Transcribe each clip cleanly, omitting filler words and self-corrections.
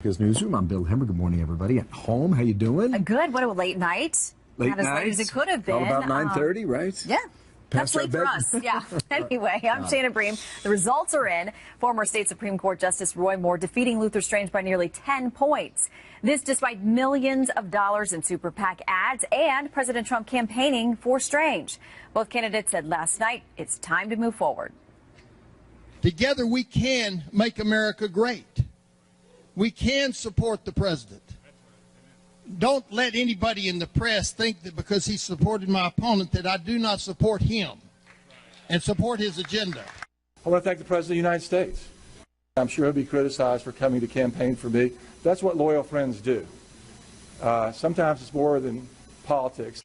Newsroom. I'm Bill Hemmer. Good morning, everybody. At home, how you doing? Good. What a late night. Not as late as it could have been. All about 9:30, right? Yeah. That's late for us. Yeah. Anyway, I'm Shana Bream. The results are in. Former State Supreme Court Justice Roy Moore defeating Luther Strange by nearly 10 points. This despite millions of dollars in super PAC ads and President Trump campaigning for Strange. Both candidates said last night it's time to move forward. Together we can make America great. We can support the president. Don't let anybody in the press think that because he supported my opponent that I do not support him and support his agenda. I want to thank the President of the United States. I'm sure he'll be criticized for coming to campaign for me. That's what loyal friends do. Sometimes it's more than politics.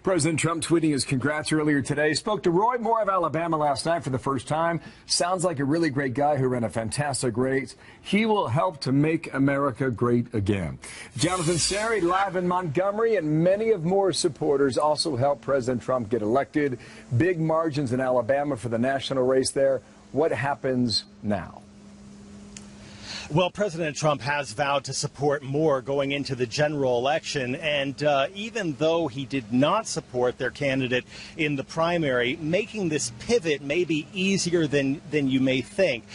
President Trump tweeting his congrats earlier today. Spoke to Roy Moore of Alabama last night for the first time. Sounds like a really great guy who ran a fantastic race. He will help to make America great again. Jonathan Sari live in Montgomery, and many of Moore's supporters also helped President Trump get elected. Big margins in Alabama for the national race there. What happens now? Well, President Trump has vowed to support Moore going into the general election, and even though he did not support their candidate in the primary, making this pivot may be easier than you may think.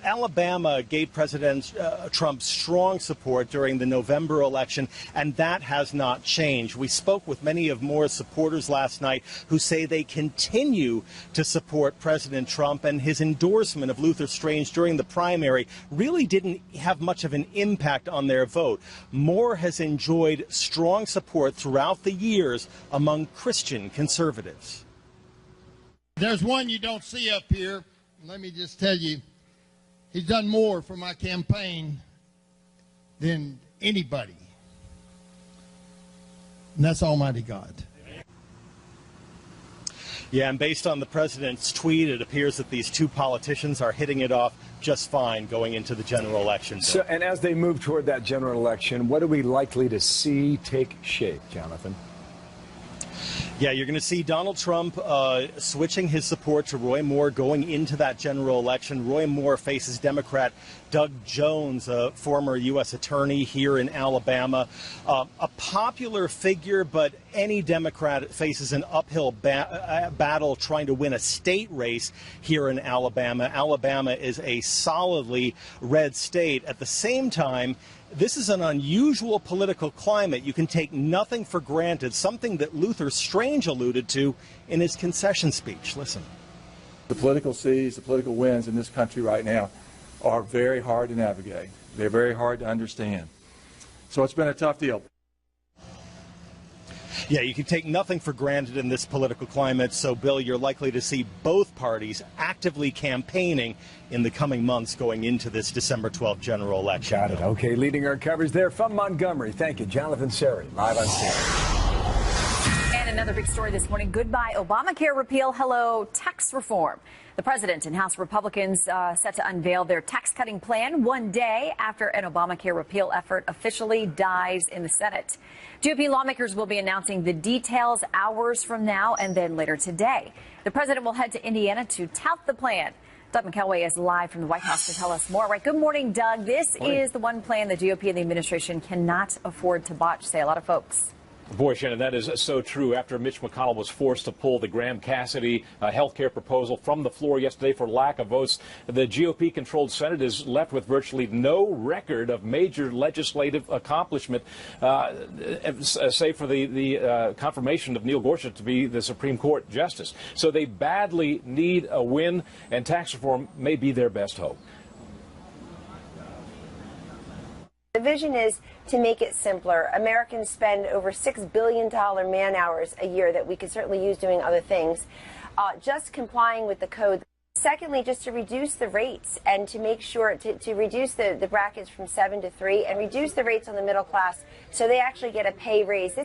Alabama gave President Trump strong support during the November election, and that has not changed. We spoke with many of Moore's supporters last night who say they continue to support President Trump, and his endorsement of Luther Strange during the primary really didn't have much of an impact on their vote. Moore has enjoyed strong support throughout the years among Christian conservatives. There's one you don't see up here. Let me just tell you. He's done more for my campaign than anybody. And that's Almighty God. Yeah, and based on the president's tweet, it appears that these two politicians are hitting it off just fine going into the general election. So, and as they move toward that general election, what are we likely to see take shape, Jonathan? Yeah, you're going to see Donald Trump switching his support to Roy Moore going into that general election. Roy Moore faces Democrat Doug Jones, a former U.S. attorney here in Alabama. A popular figure, but any Democrat faces an uphill battle trying to win a state race here in Alabama. Alabama is a solidly red state. At the same time, this is an unusual political climate. You can take nothing for granted, something that Luther Strange alluded to in his concession speech. Listen. The political seas, the political winds in this country right now are very hard to navigate. They're very hard to understand. So it's been a tough deal. Yeah, you can take nothing for granted in this political climate. So, Bill, you're likely to see both parties actively campaigning in the coming months going into this December 12th general election. Got it. Okay, leading our coverage there from Montgomery. Thank you, Jonathan Sari, live on scene. And another big story this morning. Goodbye Obamacare repeal. Hello tax reform. The president and House Republicans set to unveil their tax-cutting plan one day after an Obamacare repeal effort officially dies in the Senate. GOP lawmakers will be announcing the details hours from now and then later today. The president will head to Indiana to tout the plan. Doug McElway is live from the White House to tell us more. Right. Good morning, Doug. This is the one plan the GOP and the administration cannot afford to botch, say a lot of folks. Boy, Shannon, that is so true. After Mitch McConnell was forced to pull the Graham-Cassidy health care proposal from the floor yesterday for lack of votes, the GOP-controlled Senate is left with virtually no record of major legislative accomplishment, save for the confirmation of Neil Gorsuch to be the Supreme Court justice. So they badly need a win, and tax reform may be their best hope. The vision is to make it simpler. Americans spend over $6 billion man hours a year that we could certainly use doing other things, just complying with the code. Secondly, just to reduce the rates and to make sure to reduce the brackets from 7 to 3 and reduce the rates on the middle class so they actually get a pay raise.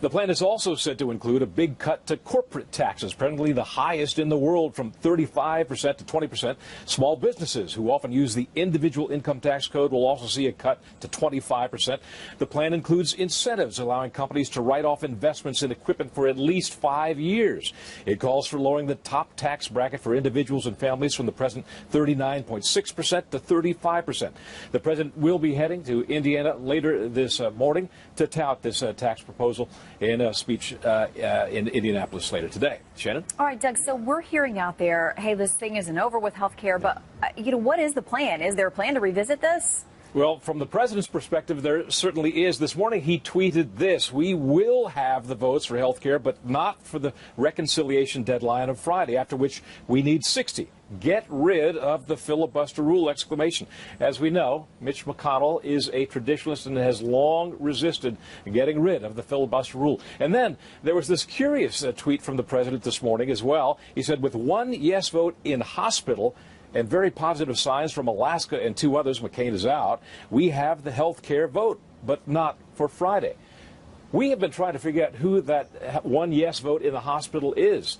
The plan is also said to include a big cut to corporate taxes, presently the highest in the world, from 35% to 20%. Small businesses who often use the individual income tax code will also see a cut to 25%. The plan includes incentives allowing companies to write off investments in equipment for at least 5 years. It calls for lowering the top tax bracket for individuals and families from the present 39.6% to 35%. The president will be heading to Indiana later this morning to tout this tax proposal in a speech in Indianapolis later today. Shannon? All right, Doug, so we're hearing out there, hey, this thing isn't over with health care, but, what is the plan? Is there a plan to revisit this? Well, from the president's perspective, there certainly is. This morning he tweeted this: "We will have the votes for health care, but not for the reconciliation deadline of Friday, after which we need 60. Get rid of the filibuster rule!" Exclamation. As we know, Mitch McConnell is a traditionalist and has long resisted getting rid of the filibuster rule. And then there was this curious tweet from the president this morning as well. He said, "With one yes vote in hospital and very positive signs from Alaska and 2 others, McCain is out, we have the health care vote, but not for Friday." We have been trying to figure out who that one yes vote in the hospital is.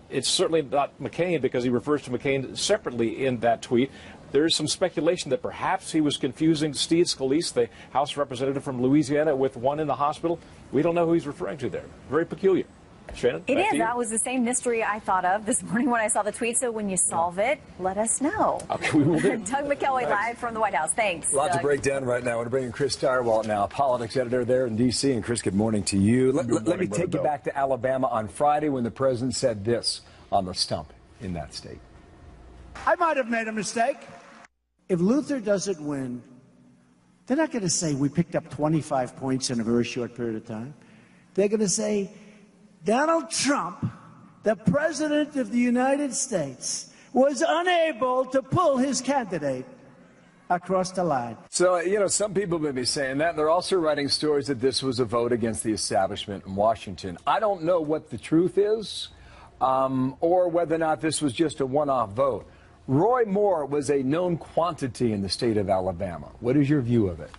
It's certainly not McCain, because he refers to McCain separately in that tweet. There is some speculation that perhaps he was confusing Steve Scalise, the House representative from Louisiana, with one in the hospital. We don't know who he's referring to there. Very peculiar. Shannon? It is. That was the same mystery I thought of this morning when I saw the tweet. So when you solve it, let us know. Okay, we will do. Doug McKelway live from the White House. Thanks. A lot to break down right now. We're bringing Chris Stirewalt now, politics editor there in D.C. And Chris, good morning to you. Let me take you back to Alabama on Friday when the president said this on the stump in that state. I might have made a mistake. If Luther doesn't win, they're not going to say we picked up 25 points in a very short period of time. They're going to say Donald Trump, the President of the United States, was unable to pull his candidate across the line. So, some people may be saying that. They're also writing stories that this was a vote against the establishment in Washington. I don't know what the truth is, or whether or not this was just a one-off vote. Roy Moore was a known quantity in the state of Alabama. What is your view of it?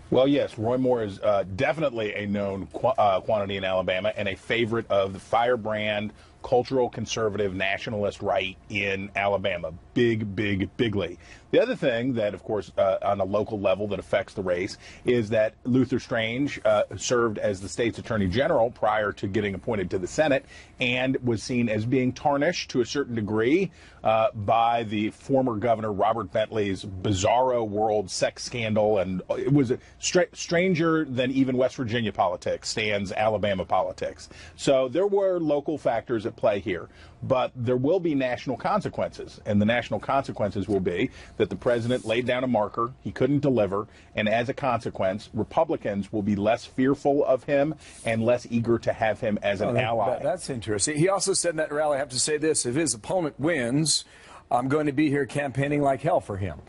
Well, yes, Roy Moore is definitely a known quantity in Alabama and a favorite of the firebrand cultural conservative nationalist right in Alabama. Bigly. The other thing that, of course, on a local level that affects the race is that Luther Strange served as the state's attorney general prior to getting appointed to the Senate and was seen as being tarnished to a certain degree by the former governor Robert Bentley's bizarro world sex scandal. And it was stranger than even West Virginia politics stands Alabama politics. So there were local factors at play here. But there will be national consequences, and the national consequences will be that the president laid down a marker, he couldn't deliver, and as a consequence, Republicans will be less fearful of him and less eager to have him as an ally. That's interesting. He also said in that rally, I have to say this, if his opponent wins, I'm going to be here campaigning like hell for him.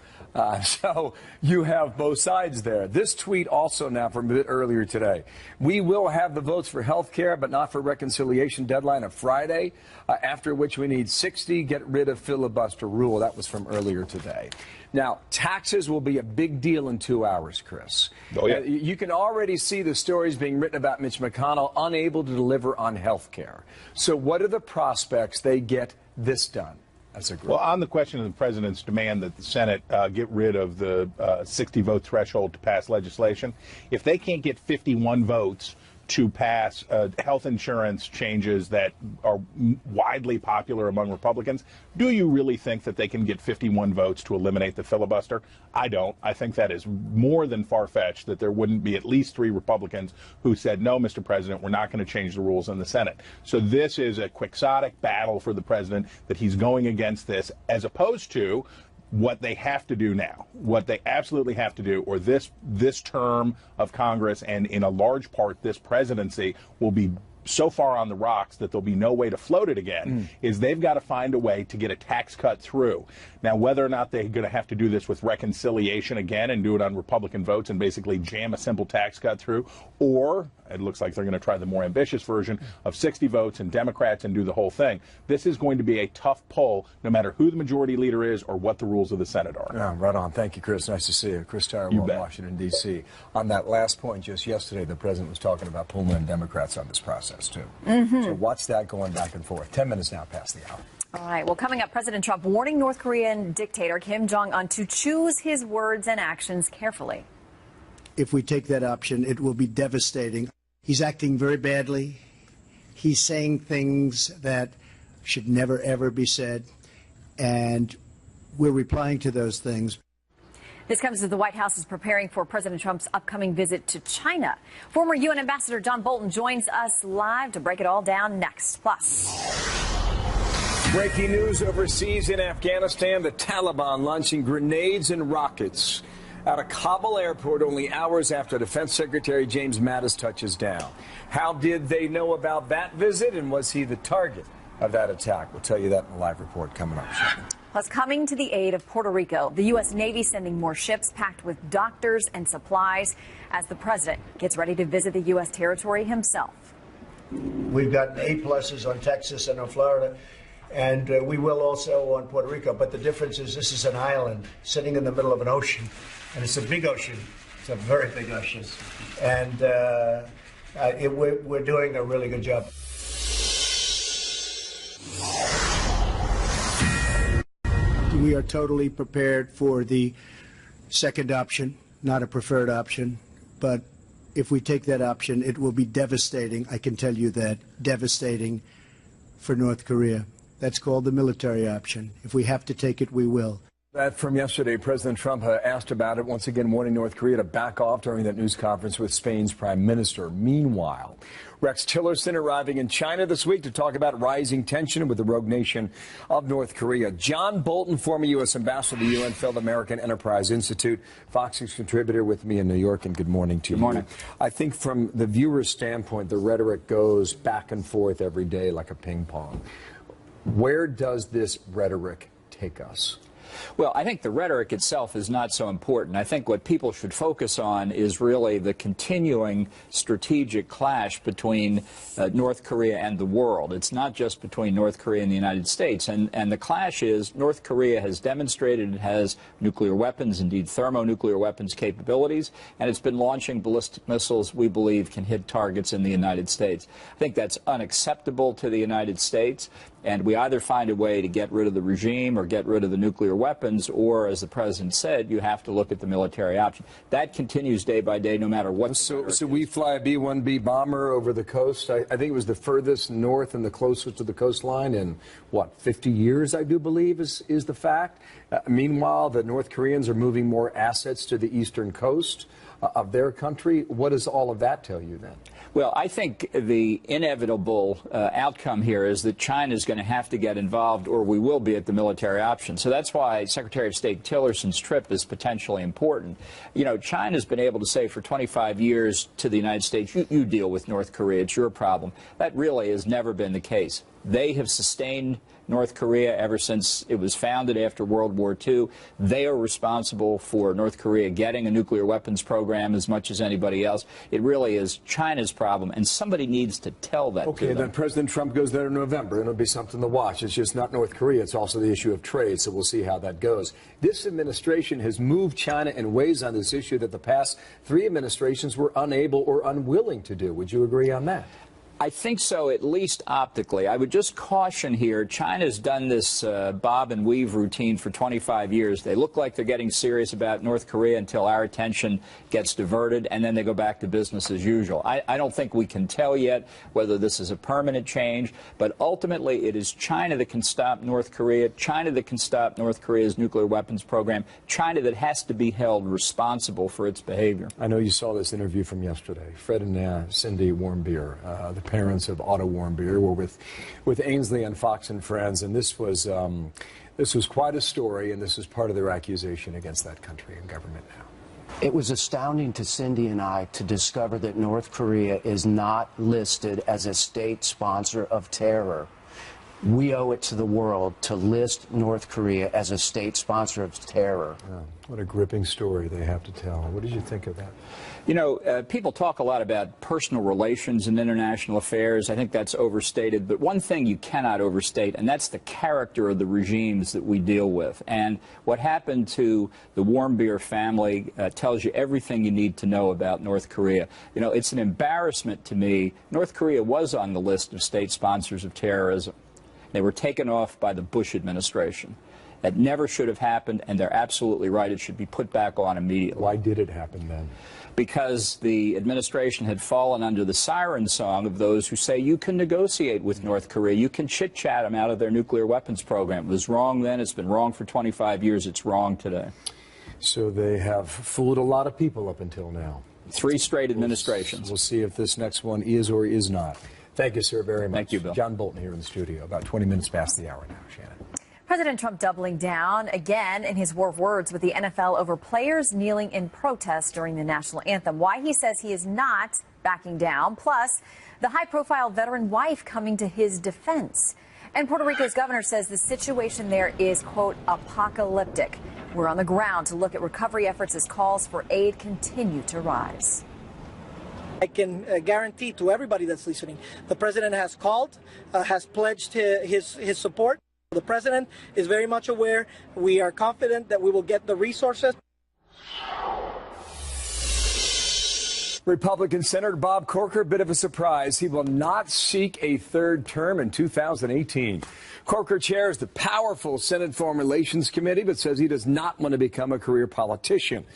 So you have both sides there. This tweet also now from a bit earlier today. We will have the votes for health care, but not for reconciliation deadline of Friday, after which we need 60, get rid of filibuster rule. That was from earlier today. Now, taxes will be a big deal in 2 hours, Chris. Oh, yeah. You can already see the stories being written about Mitch McConnell unable to deliver on health care. So what are the prospects they get this done? Well, on the question of the president's demand that the Senate get rid of the 60-vote threshold to pass legislation, if they can't get 51 votes to pass health insurance changes that are widely popular among Republicans, do you really think that they can get 51 votes to eliminate the filibuster? I don't. I think that is more than far-fetched that there wouldn't be at least 3 Republicans who said, no, Mr. President, we're not going to change the rules in the Senate. So this is a quixotic battle for the president that he's going against this, as opposed to what they have to do now, what they absolutely have to do, or this term of Congress and in a large part this presidency will be so far on the rocks that there'll be no way to float it again, is they've got to find a way to get a tax cut through. Now, whether or not they're going to have to do this with reconciliation again and do it on Republican votes and basically jam a simple tax cut through, or it looks like they're going to try the more ambitious version of 60 votes and Democrats and do the whole thing. This is going to be a tough pull, no matter who the majority leader is or what the rules of the Senate are. Yeah, right on. Thank you, Chris. Nice to see you. Chris Tyrell in Washington, D.C. On that last point, just yesterday, the president was talking about pulling in Democrats on this process, too. So watch that going back and forth. 10 minutes now past the hour. All right. Well, coming up, President Trump warning North Korean dictator Kim Jong-un to choose his words and actions carefully. If we take that option, it will be devastating. He's acting very badly. He's saying things that should never, ever be said. And we're replying to those things. This comes as the White House is preparing for President Trump's upcoming visit to China. Former UN Ambassador John Bolton joins us live to break it all down next. Plus, breaking news overseas in Afghanistan, the Taliban launching grenades and rockets at a Kabul airport only hours after Defense Secretary James Mattis touches down. How did they know about that visit, and was he the target of that attack? We'll tell you that in the live report coming up shortly. Plus, coming to the aid of Puerto Rico, the U.S. Navy sending more ships packed with doctors and supplies as the president gets ready to visit the U.S. territory himself. We've gotten A-pluses on Texas and on Florida, and we will also on Puerto Rico. But the difference is this is an island sitting in the middle of an ocean, and it's a big ocean. It's a very big ocean. And we're doing a really good job. We are totally prepared for the second option, not a preferred option. But if we take that option, it will be devastating. I can tell you that. Devastating for North Korea. That's called the military option. If we have to take it, we will. That from yesterday, President Trump asked about it, once again warning North Korea to back off during that news conference with Spain's prime minister. Meanwhile, Rex Tillerson arriving in China this week to talk about rising tension with the rogue nation of North Korea. John Bolton, former U.S. ambassador to the UN, Field American Enterprise Institute, Fox News contributor with me in New York, and good morning to you. Good morning. I think from the viewer's standpoint, the rhetoric goes back and forth every day like a ping pong. Where does this rhetoric take us? Well, I think the rhetoric itself is not so important. I think what people should focus on is really the continuing strategic clash between North Korea and the world. It's not just between North Korea and the United States. And the clash is North Korea has demonstrated it has nuclear weapons, indeed thermonuclear weapons capabilities, and it's been launching ballistic missiles we believe can hit targets in the United States. I think that's unacceptable to the United States. And we either find a way to get rid of the regime or get rid of the nuclear weapons, or, as the president said, you have to look at the military option. That continues day by day, no matter what. So we fly a B-1B bomber over the coast. I think it was the furthest north and the closest to the coastline in, what, 50 years, I do believe, is the fact. Meanwhile, the North Koreans are moving more assets to the eastern coast of their country. What does all of that tell you then? Well, I think the inevitable outcome here is that China is going to have to get involved, or we will be at the military option. So that's why Secretary of State Tillerson's trip is potentially important. You know, China's been able to say for 25 years to the United States, you deal with North Korea, it's your problem. That really has never been the case. They have sustained North Korea ever since it was founded after World War II. They are responsible for North Korea getting a nuclear weapons program as much as anybody else. It really is China's problem, and somebody needs to tell that to them. Okay, then President Trump goes there in November, and it'll be something to watch. It's just not North Korea. It's also the issue of trade, so we'll see how that goes. This administration has moved China in ways on this issue that the past three administrations were unable or unwilling to do. Would you agree on that? I think so, at least optically. I would just caution here, China's done this bob and weave routine for 25 years. They look like they're getting serious about North Korea until our attention gets diverted, and then they go back to business as usual. I don't think we can tell yet whether this is a permanent change, but ultimately it is China that can stop North Korea, China that can stop North Korea's nuclear weapons program, China that has to be held responsible for its behavior. I know you saw this interview from yesterday. Fred and Cindy Warmbier, the parents of Otto Warmbier, were with Ainsley on Fox and Friends, and this was quite a story, and this is part of their accusation against that country and government now. It was astounding to Cindy and I to discover that North Korea is not listed as a state sponsor of terror. We owe it to the world to list North Korea as a state sponsor of terror. Oh, what a gripping story they have to tell. What did you think of that? You know, people talk a lot about personal relations and international affairs. I think that's overstated. But one thing you cannot overstate, and that's the character of the regimes that we deal with. And what happened to the Warmbier family tells you everything you need to know about North Korea. You know, it's an embarrassment to me. North Korea was on the list of state sponsors of terrorism. They were taken off by the Bush administration. That never should have happened, and they're absolutely right. It should be put back on immediately. Why did it happen then? Because the administration had fallen under the siren song of those who say you can negotiate with North Korea, you can chit-chat them out of their nuclear weapons program. It was wrong then, it's been wrong for 25 years, it's wrong today. So they have fooled a lot of people up until now. 3 straight administrations. We'll see if this next one is or is not. Thank you, sir, very much. Thank you, Bill. John Bolton here in the studio, about 20 minutes past the hour now. Shannon. President Trump doubling down again in his war of words with the NFL over players kneeling in protest during the national anthem. Why he says he is not backing down, plus the high-profile veteran wife coming to his defense. And Puerto Rico's governor says the situation there is, quote, apocalyptic. We're on the ground to look at recovery efforts as calls for aid continue to rise. I can guarantee to everybody that's listening, the president has called, has pledged his support. The president is very much aware. We are confident that we will get the resources. Republican Senator Bob Corker, a bit of a surprise. He will not seek a third term in 2018. Corker chairs the powerful Senate Foreign Relations Committee, but says he does not want to become a career politician.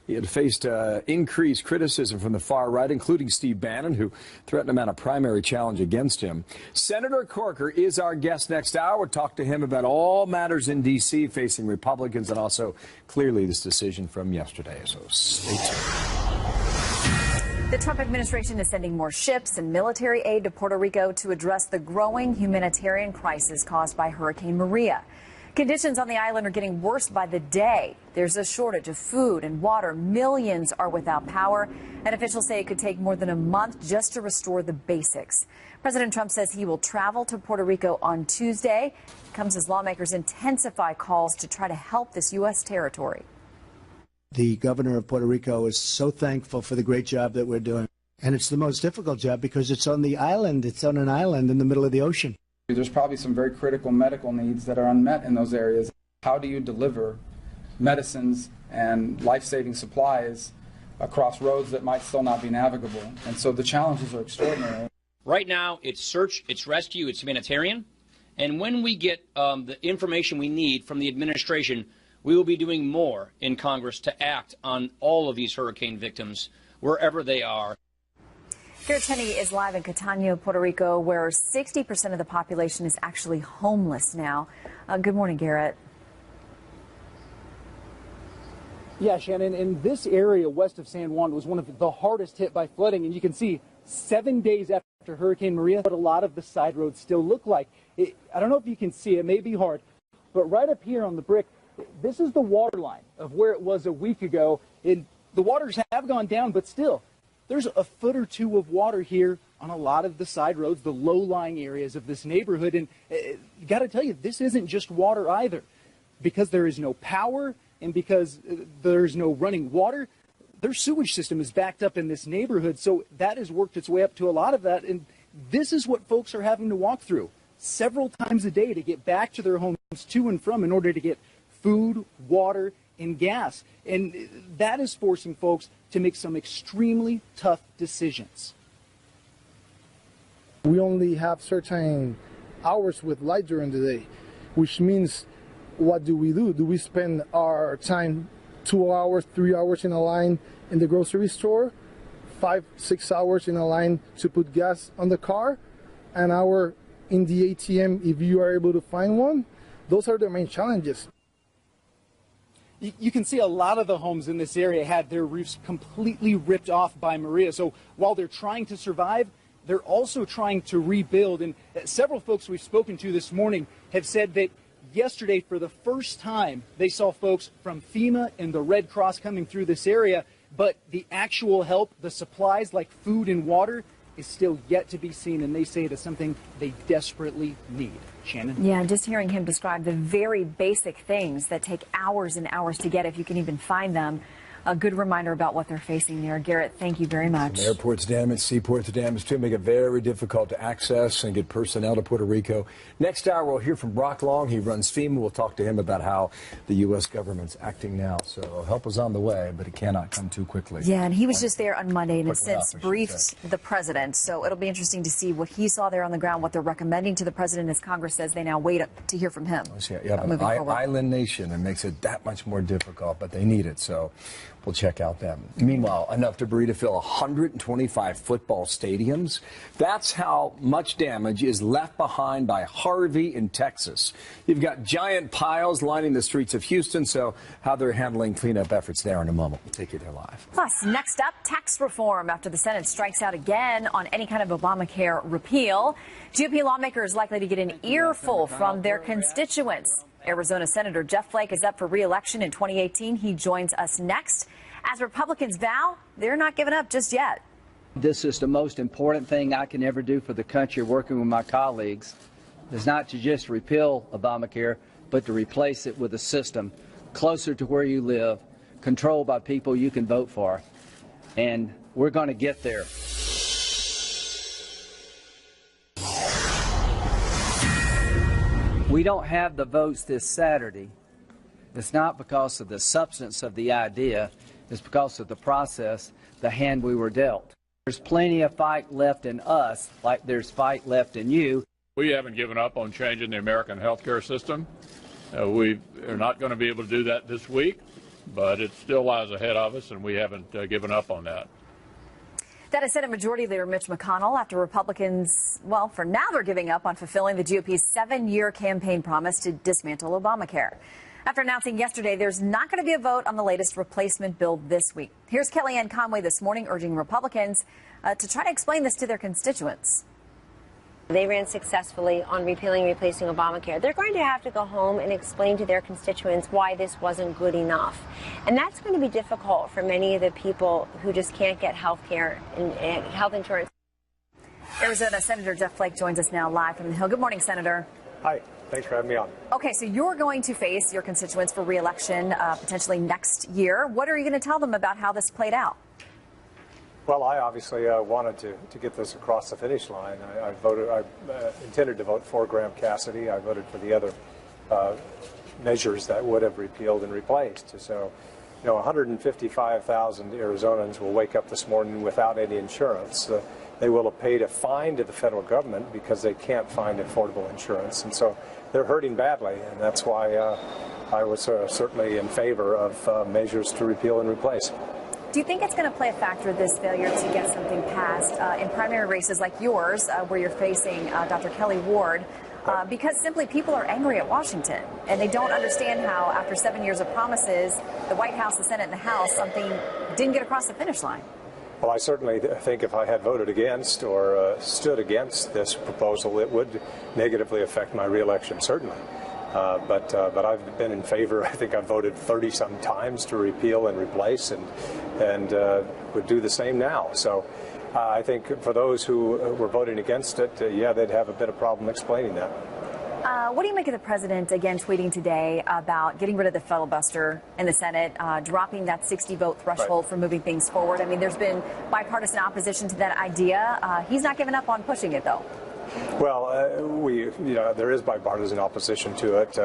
He had faced increased criticism from the far right, including Steve Bannon, who threatened to mount a primary challenge against him. Senator Corker is our guest next hour. We'll talk to him about all matters in D.C. facing Republicans and also clearly this decision from yesterday. So stay tuned. The Trump administration is sending more ships and military aid to Puerto Rico to address the growing humanitarian crisis caused by Hurricane Maria. Conditions on the island are getting worse by the day. There's a shortage of food and water. Millions are without power, and officials say it could take more than a month just to restore the basics. President Trump says he will travel to Puerto Rico on Tuesday. It comes as lawmakers intensify calls to try to help this U.S. territory. The governor of Puerto Rico is so thankful for the great job that we're doing. And it's the most difficult job because it's on the island. It's on an island in the middle of the ocean. There's probably some very critical medical needs that are unmet in those areas. How do you deliver medicines and life-saving supplies across roads that might still not be navigable? And so the challenges are extraordinary. Right now, it's search, it's rescue, it's humanitarian. And when we get the information we need from the administration, we will be doing more in Congress to act on all of these hurricane victims, wherever they are. Garrett Tenney is live in Catania, Puerto Rico, where 60% of the population is actually homeless now. Good morning, Garrett. Yeah, Shannon, and this area west of San Juan was one of the hardest hit by flooding, and you can see 7 days after Hurricane Maria, what a lot of the side roads still look like. I don't know if you can see, it may be hard, but right up here on the brick, this is the water line of where it was a week ago. And the waters have gone down, but still, there's a foot or two of water here on a lot of the side roads, the low-lying areas of this neighborhood. And got to tell you, this isn't just water either. Because there is no power and because there's no running water, their sewage system is backed up in this neighborhood. So that has worked its way up to a lot of that. And this is what folks are having to walk through several times a day to get back to their homes to and from in order to get food, water, and gas. And that is forcing folks to make some extremely tough decisions. We only have certain hours with light during the day, which means what do? Do we spend our time 2 hours, 3 hours in a line in the grocery store, 5, 6 hours in a line to put gas on the car, an hour in the ATM if you are able to find one? Those are the main challenges. You can see a lot of the homes in this area had their roofs completely ripped off by Maria. So while they're trying to survive, they're also trying to rebuild. And several folks we've spoken to this morning have said that yesterday, for the first time, they saw folks from FEMA and the Red Cross coming through this area, but the actual help, the supplies like food and water, is still yet to be seen, and they say it is something they desperately need. Shannon? Yeah, just hearing him describe the very basic things that take hours and hours to get, if you can even find them. A good reminder about what they're facing there. Garrett, thank you very much. Some airports damaged, seaports damaged too, make it very difficult to access and get personnel to Puerto Rico. Next hour, we'll hear from Brock Long. He runs FEMA. We'll talk to him about how the U.S. government's acting now. So help is on the way, but it cannot come too quickly. Yeah, and he was just there on Monday and has since briefed the president. So it'll be interesting to see what he saw there on the ground, what they're recommending to the president as Congress says they now wait to hear from him. Yeah, an island nation, and makes it that much more difficult, but they need it. So we'll check out that. Meanwhile, enough debris to fill 125 football stadiums. That's how much damage is left behind by Harvey in Texas. You've got giant piles lining the streets of Houston, so how they're handling cleanup efforts there in a moment. We'll take you there live. Plus, next up, tax reform after the Senate strikes out again on any kind of Obamacare repeal. GOP lawmakers likely to get an earful from their constituents. Arizona Senator Jeff Flake is up for re-election in 2018. He joins us next. As Republicans vow, they're not giving up just yet. This is the most important thing I can ever do for the country, working with my colleagues, is not to just repeal Obamacare, but to replace it with a system closer to where you live, controlled by people you can vote for. And we're going to get there. We don't have the votes this Saturday. It's not because of the substance of the idea. It's because of the process, the hand we were dealt. There's plenty of fight left in us, like there's fight left in you. We haven't given up on changing the American healthcare system. We are not going to be able to do that this week, but it still lies ahead of us, and we haven't given up on that. That is Senate Majority Leader Mitch McConnell after Republicans, well, for now they're giving up on fulfilling the GOP's 7-year campaign promise to dismantle Obamacare. After announcing yesterday there's not going to be a vote on the latest replacement bill this week. Here's Kellyanne Conway this morning urging Republicans to try to explain this to their constituents. They ran successfully on repealing and replacing Obamacare. They're going to have to go home and explain to their constituents why this wasn't good enough. And that's going to be difficult for many of the people who just can't get health care and health insurance. Arizona Senator Jeff Flake joins us now live from the Hill. Good morning, Senator. Hi. Thanks for having me on. Okay, so you're going to face your constituents for re-election potentially next year. What are you going to tell them about how this played out? Well, I obviously wanted to get this across the finish line. I intended to vote for Graham Cassidy. I voted for the other measures that would have repealed and replaced. So, 155,000 Arizonans will wake up this morning without any insurance. They will have paid a fine to the federal government because they can't find affordable insurance. And so they're hurting badly, and that's why I was certainly in favor of measures to repeal and replace. Do you think it's going to play a factor, this failure to get something passed in primary races like yours, where you're facing Dr. Kelly Ward, because simply people are angry at Washington, and they don't understand how, after 7 years of promises, the White House, the Senate, and the House, something didn't get across the finish line? Well, I certainly think if I had voted against or stood against this proposal, it would negatively affect my reelection, certainly. But I've been in favor. I think I've voted 30-some times to repeal and replace, and would do the same now. So I think for those who were voting against it, yeah, they'd have a bit of problem explaining that. What do you make of the president, again, tweeting today about getting rid of the filibuster in the Senate, dropping that 60-vote threshold for moving things forward? I mean, there's been bipartisan opposition to that idea. He's not giving up on pushing it, though. Well, there is bipartisan opposition to it.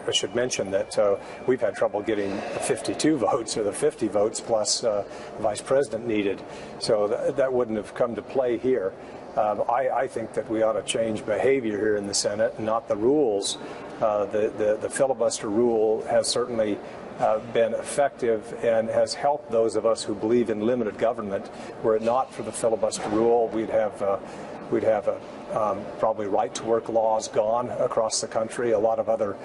I should mention that we've had trouble getting the 52 votes or the 50 votes plus the vice president needed. So that wouldn't have come to play here. I think that we ought to change behavior here in the Senate, not the rules. The filibuster rule has certainly been effective and has helped those of us who believe in limited government. Were it not for the filibuster rule, we'd have probably right-to-work laws gone across the country. A lot of other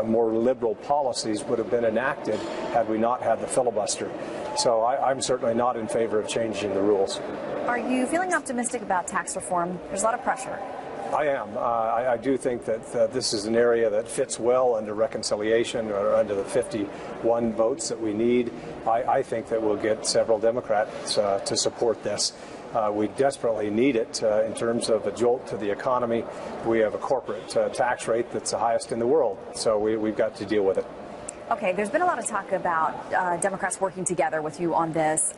more liberal policies would have been enacted had we not had the filibuster. So I'm certainly not in favor of changing the rules. Are you feeling optimistic about tax reform? There's a lot of pressure. I am. I do think that this is an area that fits well under reconciliation or under the 51 votes that we need. I think that we'll get several Democrats to support this. We desperately need it in terms of a jolt to the economy. We have a corporate tax rate that's the highest in the world, so we've got to deal with it. Okay, there's been a lot of talk about Democrats working together with you on this,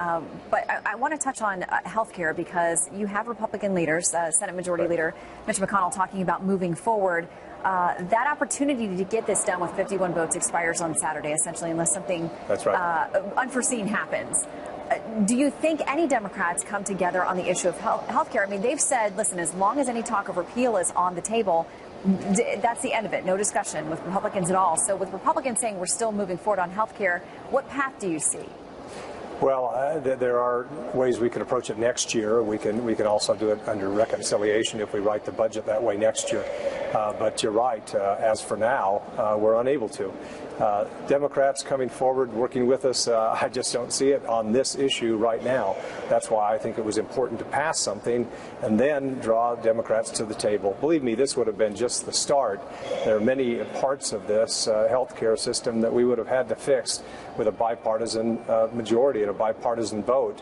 but I want to touch on health care because you have Republican leaders, Senate Majority Leader Mitch McConnell, talking about moving forward. That opportunity to get this done with 51 votes expires on Saturday, essentially, unless something unforeseen happens. Do you think any Democrats come together on the issue of health care? I mean, they've said, listen, as long as any talk of repeal is on the table, that's the end of it. No discussion with Republicans at all. So with Republicans saying we're still moving forward on health care, what path do you see? Well, there are ways we can approach it next year. We can also do it under reconciliation if we write the budget that way next year. But you're right. As for now, we're unable to. Democrats coming forward, working with us, I just don't see it on this issue right now. That's why I think it was important to pass something and then draw Democrats to the table. Believe me, this would have been just the start. There are many parts of this health care system that we would have had to fix with a bipartisan majority and a bipartisan vote.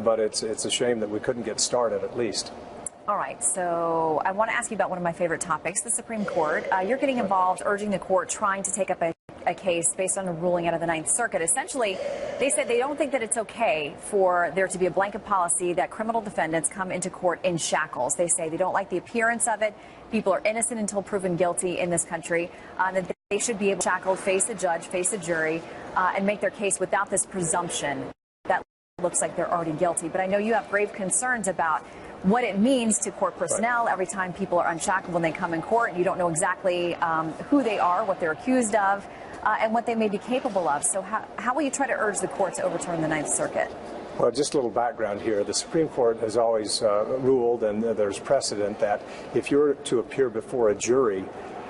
But it's a shame that we couldn't get started at least. All right, so I want to ask you about one of my favorite topics, the Supreme Court. You're getting involved, urging the court, trying to take up a case based on a ruling out of the Ninth Circuit. Essentially, they said they don't think that it's okay for there to be a blanket policy that criminal defendants come into court in shackles. They say they don't like the appearance of it. People are innocent until proven guilty in this country, that they should be able to shackle, face a judge, face a jury, and make their case without this presumption that looks like they're already guilty. But I know you have grave concerns about what it means to court personnel every time people are unshackled when they come in court. You don't know exactly who they are, what they're accused of, and what they may be capable of. So how will you try to urge the court to overturn the Ninth Circuit? Well, just a little background here. The Supreme Court has always ruled, and there's precedent, that if you're to appear before a jury,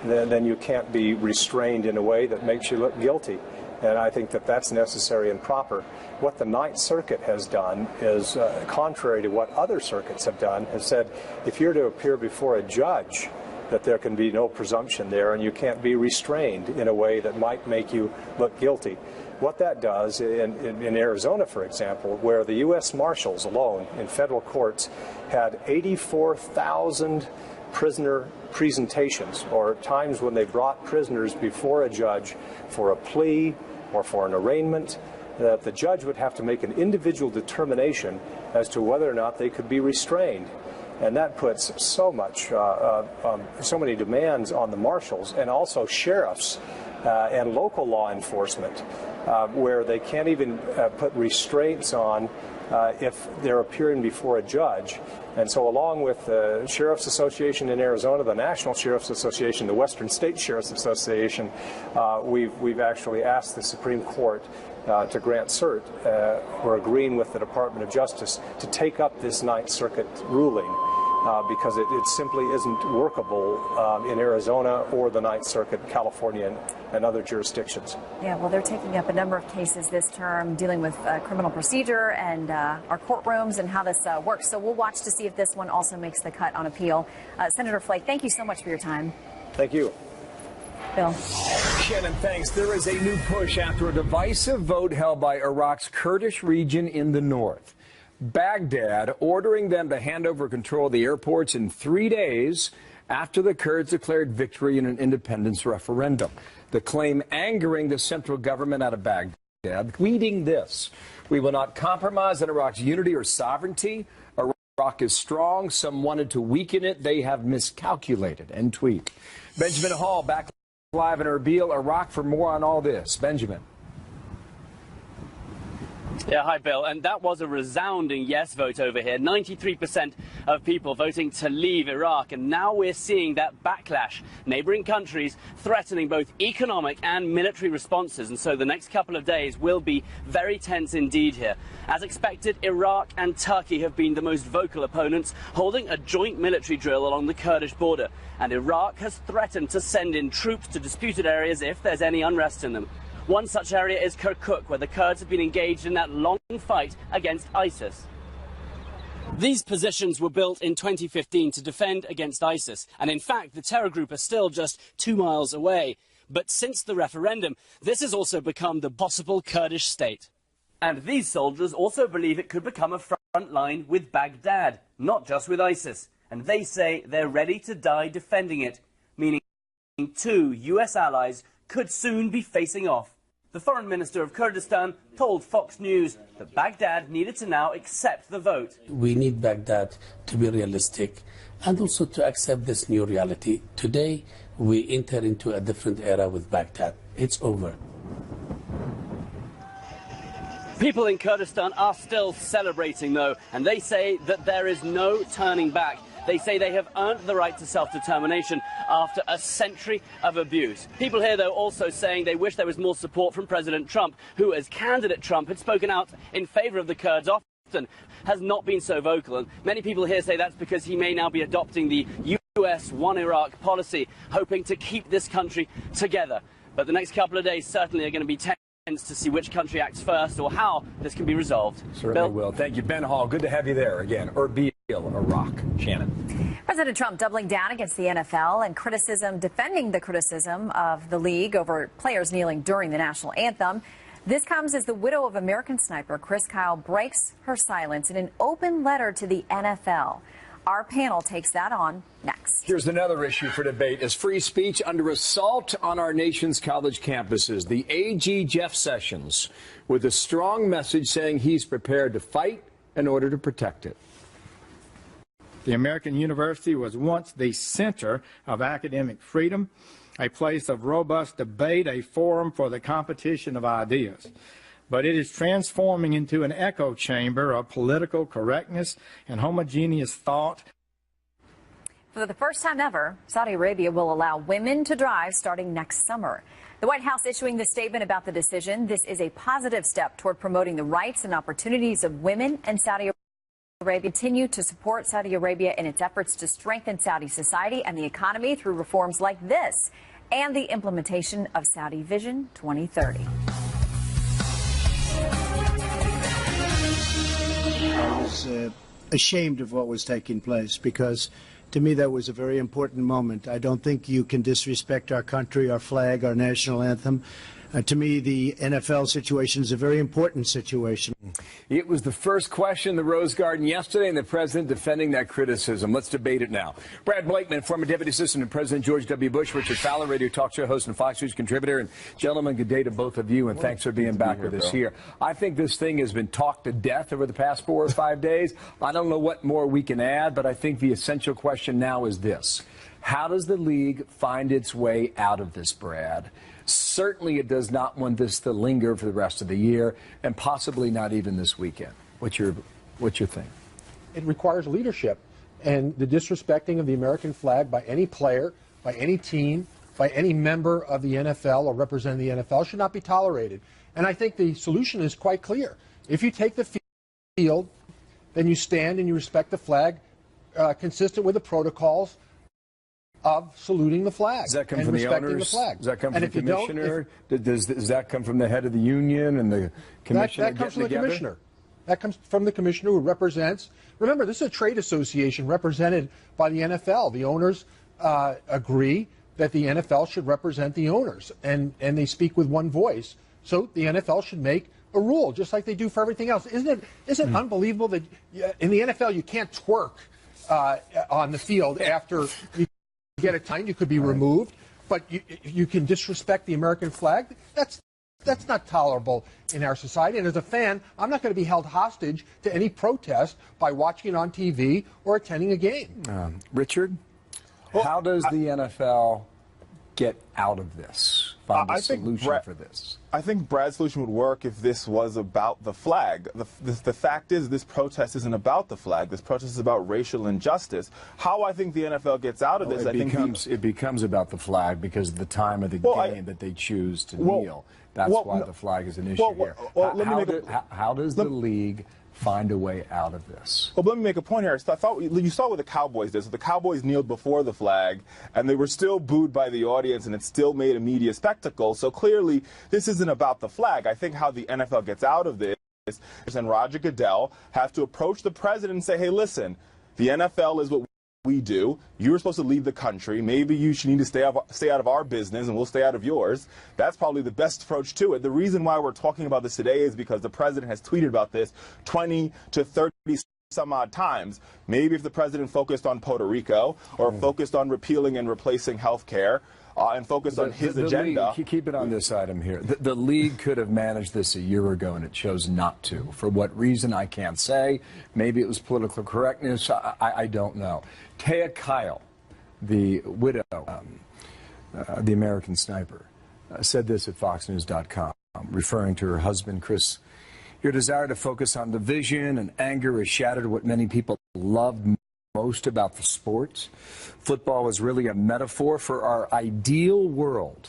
then you can't be restrained in a way that makes you look guilty. And I think that that's necessary and proper. What the Ninth Circuit has done is, contrary to what other circuits have done, has said if you're to appear before a judge, that there can be no presumption there and you can't be restrained in a way that might make you look guilty. What that does in Arizona, for example, where the U.S. Marshals alone in federal courts had 84,000 prisoner presentations, or times when they brought prisoners before a judge for a plea or for an arraignment, that the judge would have to make an individual determination as to whether or not they could be restrained. And that puts so many demands on the marshals and also sheriffs and local law enforcement, where they can't even put restraints on if they're appearing before a judge. And so along with the Sheriff's Association in Arizona, the National Sheriff's Association, the Western State Sheriff's Association, we've actually asked the Supreme Court to grant cert. We're agreeing with the Department of Justice to take up this Ninth Circuit ruling because it simply isn't workable in Arizona or the Ninth Circuit, California, and other jurisdictions. Yeah, well, they're taking up a number of cases this term dealing with criminal procedure and our courtrooms and how this works. So we'll watch to see if this one also makes the cut on appeal. Senator Flake, thank you so much for your time. Thank you. Bill. Shannon, thanks. There is a new push after a divisive vote held by Iraq's Kurdish region in the north. Baghdad ordering them to hand over control of the airports in 3 days after the Kurds declared victory in an independence referendum. The claim angering the central government out of Baghdad, tweeting this: "We will not compromise on Iraq's unity or sovereignty. Iraq is strong. Some wanted to weaken it. They have miscalculated." End tweet. Benjamin Hall back live in Erbil, Iraq, for more on all this. Benjamin. Yeah, hi, Bill. And that was a resounding yes vote over here. 93% of people voting to leave Iraq. And now we're seeing that backlash. Neighboring countries threatening both economic and military responses. And so the next couple of days will be very tense indeed here. As expected, Iraq and Turkey have been the most vocal opponents, holding a joint military drill along the Kurdish border. And Iraq has threatened to send in troops to disputed areas if there's any unrest in them. One such area is Kirkuk, where the Kurds have been engaged in that long fight against ISIS. These positions were built in 2015 to defend against ISIS, and in fact the terror group is still just 2 miles away. But since the referendum, this has also become the possible Kurdish state. And these soldiers also believe it could become a front line with Baghdad, not just with ISIS. And they say they're ready to die defending it, meaning 2 US allies could soon be facing off. The foreign minister of Kurdistan told Fox News that Baghdad needed to now accept the vote. We need Baghdad to be realistic and also to accept this new reality. Today, we enter into a different era with Baghdad. It's over. People in Kurdistan are still celebrating, though, and they say that there is no turning back. They say they have earned the right to self-determination after a century of abuse. People here, though, also saying they wish there was more support from President Trump, who, as candidate Trump, had spoken out in favor of the Kurds often, has not been so vocal. And many people here say that's because he may now be adopting the US One Iraq policy, hoping to keep this country together. But the next couple of days certainly are going to be tense to see which country acts first or how this can be resolved. Certainly will. Thank you, Ben Hall. Good to have you there again. Erbil, Iraq. Shannon. President Trump doubling down against the NFL and defending the criticism of the league over players kneeling during the national anthem. This comes as the widow of American sniper Chris Kyle breaks her silence in an open letter to the NFL. Our panel takes that on next. Here's another issue for debate. Is free speech under assault on our nation's college campuses? The AG, Jeff Sessions, with a strong message saying he's prepared to fight in order to protect it. The American University was once the center of academic freedom, a place of robust debate, a forum for the competition of ideas. But it is transforming into an echo chamber of political correctness and homogeneous thought. For the first time ever, Saudi Arabia will allow women to drive starting next summer. The White House issuing the statement about the decision. This is a positive step toward promoting the rights and opportunities of women, and Saudi Arabia continue to support Saudi Arabia in its efforts to strengthen Saudi society and the economy through reforms like this and the implementation of Saudi Vision 2030. I was ashamed of what was taking place because, to me, that was a very important moment. I don't think you can disrespect our country, our flag, our national anthem. To me, the NFL situation is a very important situation. It was the first question in the Rose Garden yesterday, and the president defending that criticism. Let's debate it now. Brad Blakeman, former deputy assistant to President George W. Bush, Richard Fowler, radio talk show host and Fox News contributor. And gentlemen, good day to both of you, and thanks for being back with us here. I think this thing has been talked to death over the past 4 or 5 days. I don't know what more we can add, but I think the essential question now is this. How does the league find its way out of this, Brad? Certainly it does not want this to linger for the rest of the year, and possibly not even this weekend. What's your thing? It requires leadership, and the disrespecting of the American flag by any player, by any team, by any member of the NFL or representing the NFL should not be tolerated. And I think the solution is quite clear. If you take the field, then you stand and you respect the flag consistent with the protocols of saluting the flag. Does that come from the owners? Does that come from the commissioner? Does that come from the head of the union and the commissioner? That comes from the commissioner. That comes from the commissioner who represents. Remember, this is a trade association represented by the NFL. The owners agree that the NFL should represent the owners, and they speak with one voice. So the NFL should make a rule, just like they do for everything else. Isn't it unbelievable that in the NFL you can't twerk on the field after you get a time? You could be removed, but you can disrespect the American flag. That's not tolerable in our society. And as a fan, I'm not going to be held hostage to any protest by watching it on TV or attending a game. Richard, how does the NFL get out of this? Find a solution for this? I think Brad's solution would work if this was about the flag. The fact is, this protest isn't about the flag. This protest is about racial injustice. How I think the NFL gets out of this, it becomes about the flag because of the time of the game that they choose to kneel. That's why the flag is an issue here. How does the league find a way out of this? Well, let me make a point here. I thought you saw what the Cowboys did. So the Cowboys kneeled before the flag, and they were still booed by the audience, and it still made a media spectacle. So clearly, this isn't about the flag. I think how the NFL gets out of this and Roger Goodell have to approach the president and say, hey, listen, the NFL is what we do. You're supposed to lead the country. Maybe you should need to stay out of our business and we'll stay out of yours. That's probably the best approach to it. The reason why we're talking about this today is because the president has tweeted about this 20 to 30 some odd times. Maybe if the president focused on Puerto Rico or focused on repealing and replacing health care, and focus on his agenda. League, keep it on this item here. The league could have managed this a year ago, and it chose not to. For what reason, I can't say. Maybe it was political correctness. I don't know. Taya Kyle, the widow, the American sniper, said this at FoxNews.com, referring to her husband, Chris. Your desire to focus on division and anger has shattered what many people loved most about the sports. Football is really a metaphor for our ideal world.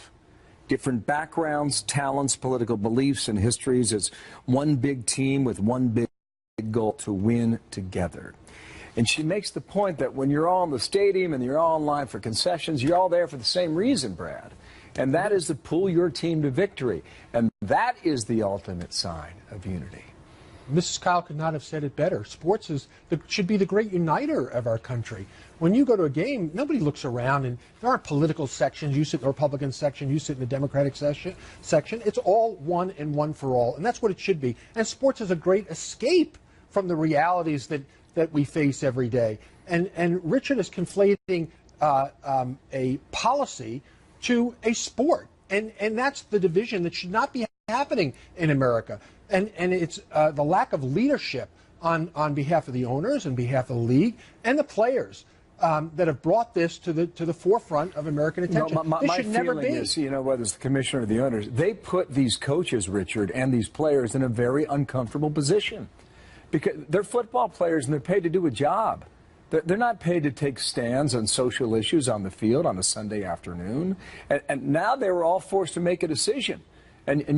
Different backgrounds, talents, political beliefs, and histories as one big team with one big goal to win together. And she makes the point that when you're all in the stadium and you're all in line for concessions, you're all there for the same reason, Brad. And that is to pull your team to victory. And that is the ultimate sign of unity. Mrs. Kyle could not have said it better. Sports should be the great uniter of our country. When you go to a game, nobody looks around, and there aren't political sections. You sit in the Republican section, you sit in the Democratic section. It's all one and one for all, and that's what it should be. And sports is a great escape from the realities that we face every day. And Richard is conflating a policy to a sport, and that's the division that should not be happening in America. And it's the lack of leadership on behalf of the owners and behalf of the league and the players that have brought this to the forefront of American attention. No, my should never feeling be. is, whether it's the commissioner or the owners, they put these coaches, Richard, and these players in a very uncomfortable position because they're football players and they're paid to do a job. They're not paid to take stands on social issues on the field on a Sunday afternoon. And now they were all forced to make a decision. And you